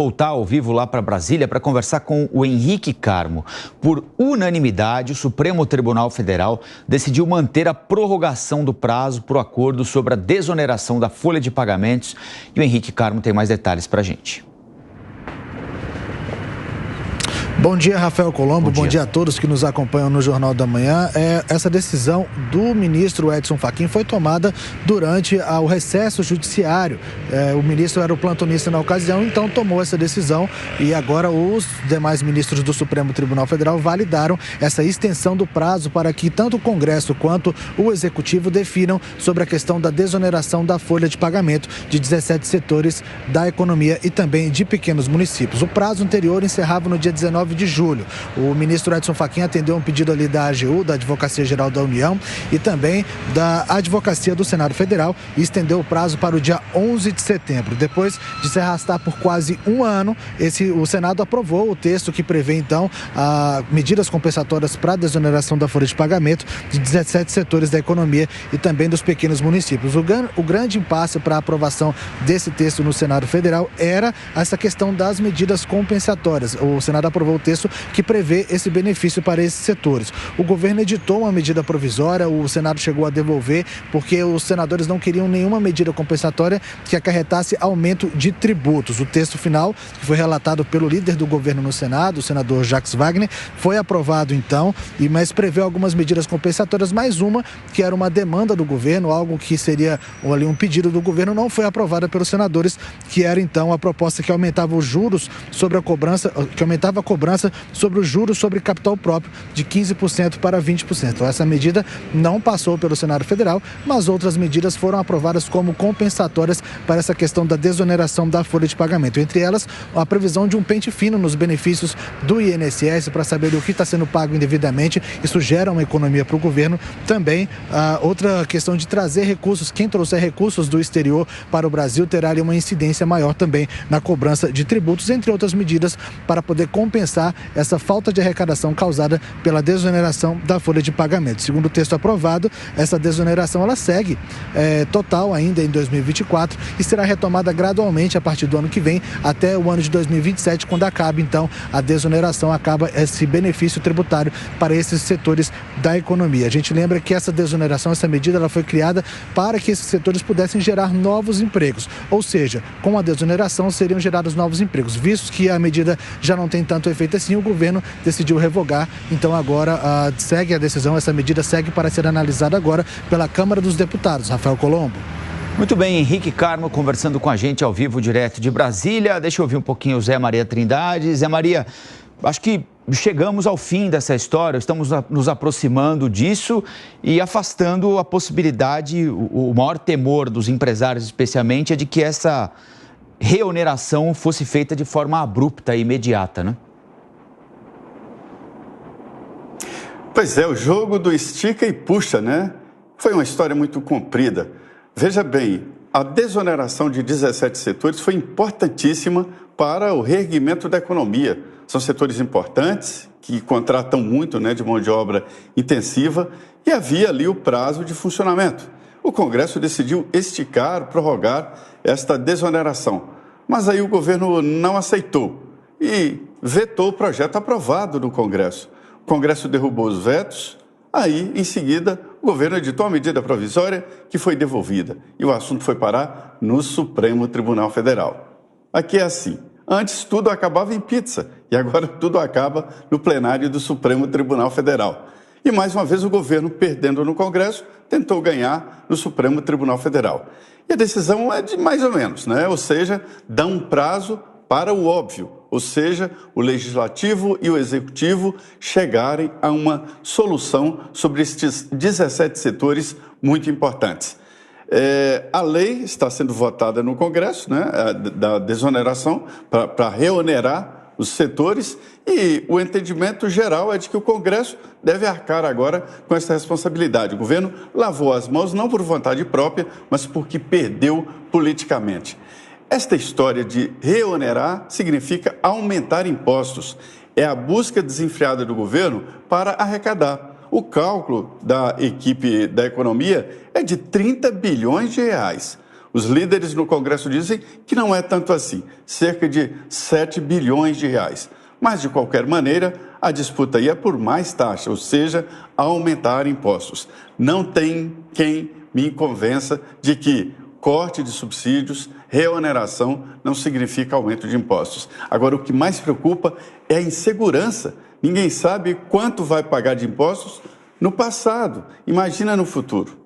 Voltar ao vivo lá para Brasília para conversar com o Henrique Carmo. Por unanimidade, o Supremo Tribunal Federal decidiu manter a prorrogação do prazo para o acordo sobre a desoneração da folha de pagamentos. E o Henrique Carmo tem mais detalhes para a gente. Bom dia, Rafael Colombo. Bom dia a todos que nos acompanham no Jornal da Manhã. Essa decisão do ministro Edson Fachin foi tomada durante o recesso judiciário. O ministro era o plantonista na ocasião, então tomou essa decisão e agora os demais ministros do Supremo Tribunal Federal validaram essa extensão do prazo para que tanto o Congresso quanto o Executivo definam sobre a questão da desoneração da folha de pagamento de 17 setores da economia e também de pequenos municípios. O prazo anterior encerrava no dia 19 de julho. O ministro Edson Fachin atendeu um pedido ali da AGU, da Advocacia Geral da União, e também da Advocacia do Senado Federal, e estendeu o prazo para o dia 11 de setembro. Depois de se arrastar por quase um ano, o Senado aprovou o texto que prevê, então, medidas compensatórias para a desoneração da folha de pagamento de 17 setores da economia e também dos pequenos municípios. O grande impasse para a aprovação desse texto no Senado Federal era essa questão das medidas compensatórias. O Senado aprovou o texto que prevê esse benefício para esses setores. O governo editou uma medida provisória, o Senado chegou a devolver, porque os senadores não queriam nenhuma medida compensatória que acarretasse aumento de tributos. O texto final, que foi relatado pelo líder do governo no Senado, o senador Jacques Wagner, foi aprovado então, mas prevê algumas medidas compensatórias, mais uma que era uma demanda do governo, algo que seria ali um pedido do governo, não foi aprovada pelos senadores, que era então a proposta que aumentava os juros sobre a cobrança, que aumentava a cobrança sobre os juros sobre capital próprio de 15% para 20%. Então, essa medida não passou pelo Senado Federal, mas outras medidas foram aprovadas como compensatórias para essa questão da desoneração da folha de pagamento. Entre elas, a previsão de um pente fino nos benefícios do INSS para saber o que está sendo pago indevidamente. Isso gera uma economia para o governo. Também, outra questão de trazer recursos. Quem trouxer recursos do exterior para o Brasil terá ali uma incidência maior também na cobrança de tributos, entre outras medidas para poder compensar essa falta de arrecadação causada pela desoneração da folha de pagamento. Segundo o texto aprovado, essa desoneração ela segue total ainda em 2024 e será retomada gradualmente a partir do ano que vem até o ano de 2027, quando acaba então a desoneração, acaba esse benefício tributário para esses setores da economia. A gente lembra que essa desoneração, essa medida, ela foi criada para que esses setores pudessem gerar novos empregos, ou seja, com a desoneração seriam gerados novos empregos. Visto que a medida já não tem tanto efeito assim, o governo decidiu revogar, então agora segue a decisão, essa medida segue para ser analisada agora pela Câmara dos Deputados. Rafael Colombo. Muito bem, Henrique Carmo conversando com a gente ao vivo, direto de Brasília. Deixa eu ouvir um pouquinho o Zé Maria Trindade. Zé Maria, acho que chegamos ao fim dessa história, estamos nos aproximando disso e afastando a possibilidade, o maior temor dos empresários especialmente é de que essa reoneração fosse feita de forma abrupta e imediata, né? Pois é, o jogo do estica e puxa, né? Foi uma história muito comprida. Veja bem, a desoneração de 17 setores foi importantíssima para o reerguimento da economia. São setores importantes, que contratam muito, né, de mão de obra intensiva, e havia ali o prazo de funcionamento. O Congresso decidiu esticar, prorrogar esta desoneração. Mas aí o governo não aceitou e vetou o projeto aprovado no Congresso. O Congresso derrubou os vetos, aí, em seguida, o governo editou a medida provisória que foi devolvida e o assunto foi parar no Supremo Tribunal Federal. Aqui é assim, antes tudo acabava em pizza e agora tudo acaba no plenário do Supremo Tribunal Federal. E mais uma vez o governo, perdendo no Congresso, tentou ganhar no Supremo Tribunal Federal. E a decisão é de mais ou menos, né? Ou seja, dá um prazo para o óbvio, ou seja, o Legislativo e o Executivo chegarem a uma solução sobre estes 17 setores muito importantes. A lei está sendo votada no Congresso, né, da desoneração, para reonerar os setores, e o entendimento geral é de que o Congresso deve arcar agora com essa responsabilidade. O governo lavou as mãos não por vontade própria, mas porque perdeu politicamente. Esta história de reonerar significa aumentar impostos. É a busca desenfreada do governo para arrecadar. O cálculo da equipe da economia é de 30 bilhões de reais. Os líderes no Congresso dizem que não é tanto assim, cerca de 7 bilhões de reais. Mas, de qualquer maneira, a disputa aí é por mais taxa, ou seja, aumentar impostos. Não tem quem me convença de que corte de subsídios, reoneração não significa aumento de impostos. Agora, o que mais preocupa é a insegurança. Ninguém sabe quanto vai pagar de impostos no passado. Imagina no futuro.